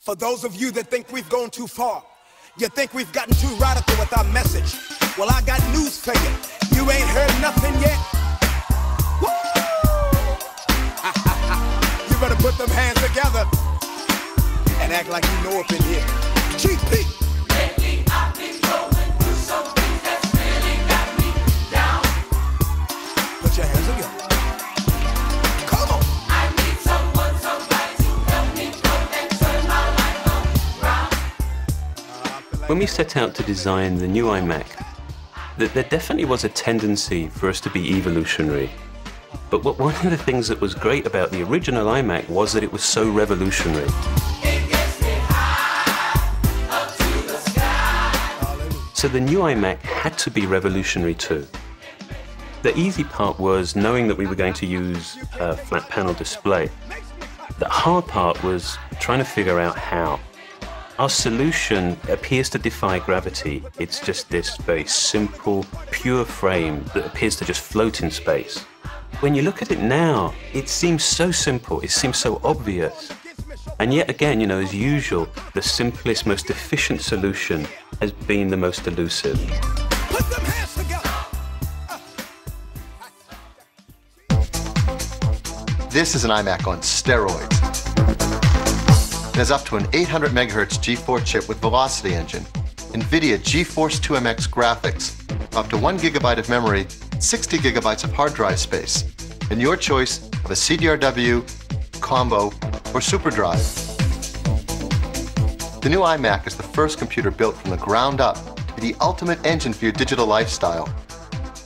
For those of you that think we've gone too far, you think we've gotten too radical with our message. Well, I got news for you. You ain't heard nothing yet. Woo! You better put them hands together and act like you know up in here. GP! Lately I've been going through something that's really got me down. Put your hands together. Come on! I need someone, somebody to help me go and turn my life around. When we set out to design the new iMac, there definitely was a tendency for us to be evolutionary. But one of the things that was great about the original iMac was that it was so revolutionary. So the new iMac had to be revolutionary too. The easy part was knowing that we were going to use a flat panel display. The hard part was trying to figure out how. Our solution appears to defy gravity. It's just this very simple, pure frame that appears to just float in space. When you look at it now, it seems so simple, it seems so obvious. And yet again, you know, as usual, the simplest, most efficient solution has been the most elusive. Put them hands together. This is an iMac on steroids. It has up to an 800 megahertz G4 chip with Velocity Engine, NVIDIA GeForce 2MX graphics, up to 1 gigabyte of memory, 60 gigabytes of hard drive space, and your choice of a CDRW, combo, or super drive. The new iMac is the first computer built from the ground up to be the ultimate engine for your digital lifestyle.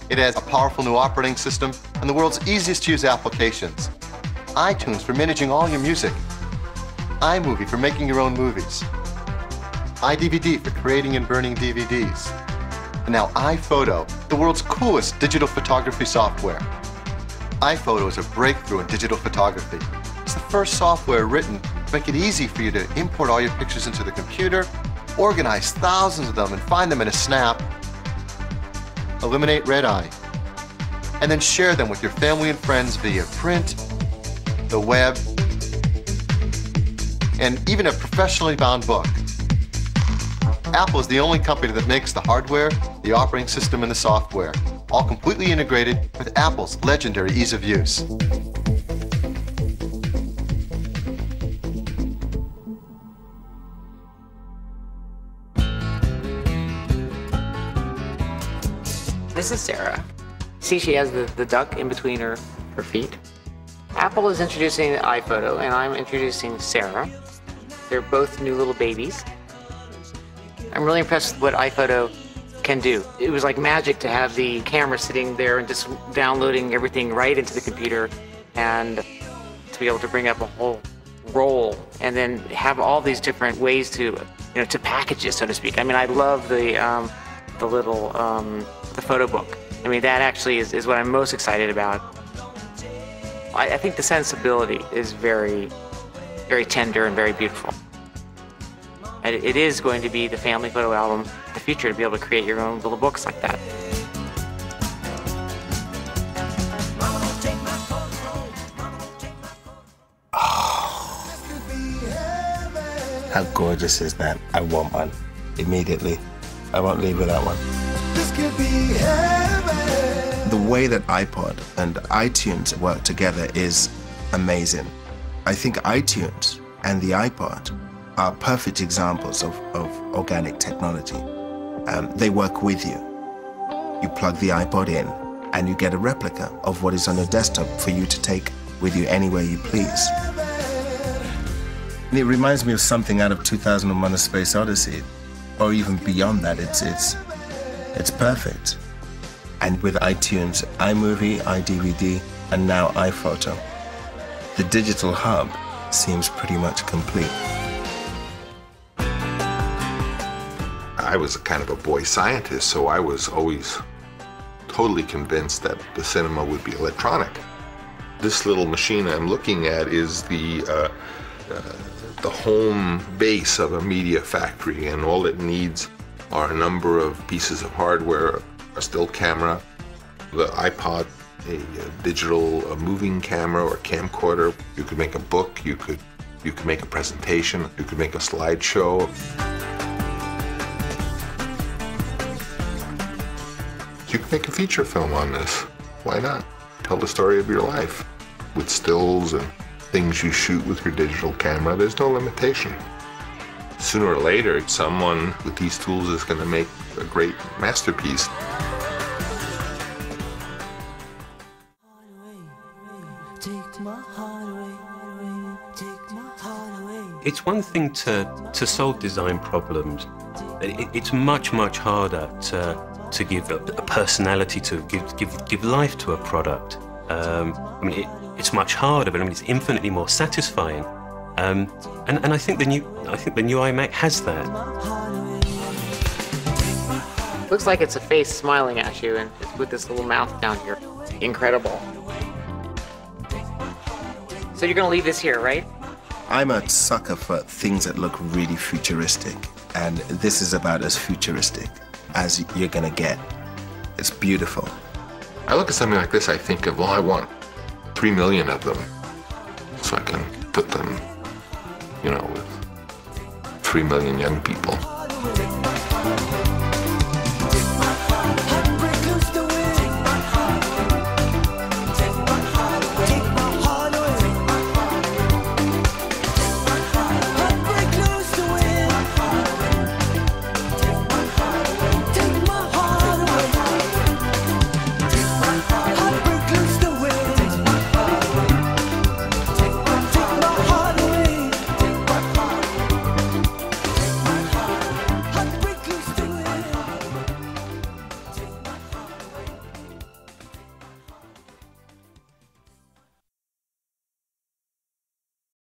It has a powerful new operating system and the world's easiest to use applications. iTunes for managing all your music, iMovie for making your own movies, iDVD for creating and burning DVDs, and now iPhoto, the world's coolest digital photography software. iPhoto is a breakthrough in digital photography. It's the first software written to make it easy for you to import all your pictures into the computer, organize thousands of them and find them in a snap, eliminate red eye, and then share them with your family and friends via print, the web, and even a professionally bound book. Apple is the only company that makes the hardware, the operating system, and the software, all completely integrated with Apple's legendary ease of use. This is Sarah. See, she has the duck in between her feet. Apple is introducing iPhoto, and I'm introducing Sarah. They're both new little babies. I'm really impressed with what iPhoto can do. It was like magic to have the camera sitting there and just downloading everything right into the computer, and to be able to bring up a whole roll and then have all these different ways to, to package it, so to speak. I mean, I love the little the photo book. I mean, that actually is what I'm most excited about. I think the sensibility is very, very tender and very beautiful. And it is going to be the family photo album in the future to be able to create your own little books like that. How gorgeous is that? I want one immediately. I won't leave without one. This could be heaven. The way that iPod and iTunes work together is amazing. I think iTunes and the iPod are perfect examples of organic technology. They work with you. You plug the iPod in and you get a replica of what is on your desktop for you to take with you anywhere you please. And it reminds me of something out of 2001: A Space Odyssey, or even beyond that. It's perfect. And with iTunes, iMovie, iDVD, and now iPhoto, the digital hub seems pretty much complete. I was kind of a boy scientist, so I was always totally convinced that the cinema would be electronic. This little machine I'm looking at is the home base of a media factory, and all it needs are a number of pieces of hardware: a still camera, the iPod, a digital moving camera or camcorder. You could make a book, you could You could make a presentation, you could make a slideshow. You could make a feature film on this. Why not? Tell the story of your life with stills and things you shoot with your digital camera. There's no limitation. Sooner or later, someone with these tools is going to make a great masterpiece. It's one thing to solve design problems. It's much, much harder to give a personality to, give life to a product. I mean, it's much harder, but I mean, it's infinitely more satisfying. And I think the new iMac has that. Looks like it's a face smiling at you, and it's with this little mouth down here. Incredible. So you're gonna leave this here, right? I'm a sucker for things that look really futuristic, and this is about as futuristic as you're gonna get. It's beautiful. I look at something like this, I think of, well, I want 3 million of them, so I can put them, you know, with 3 million young people.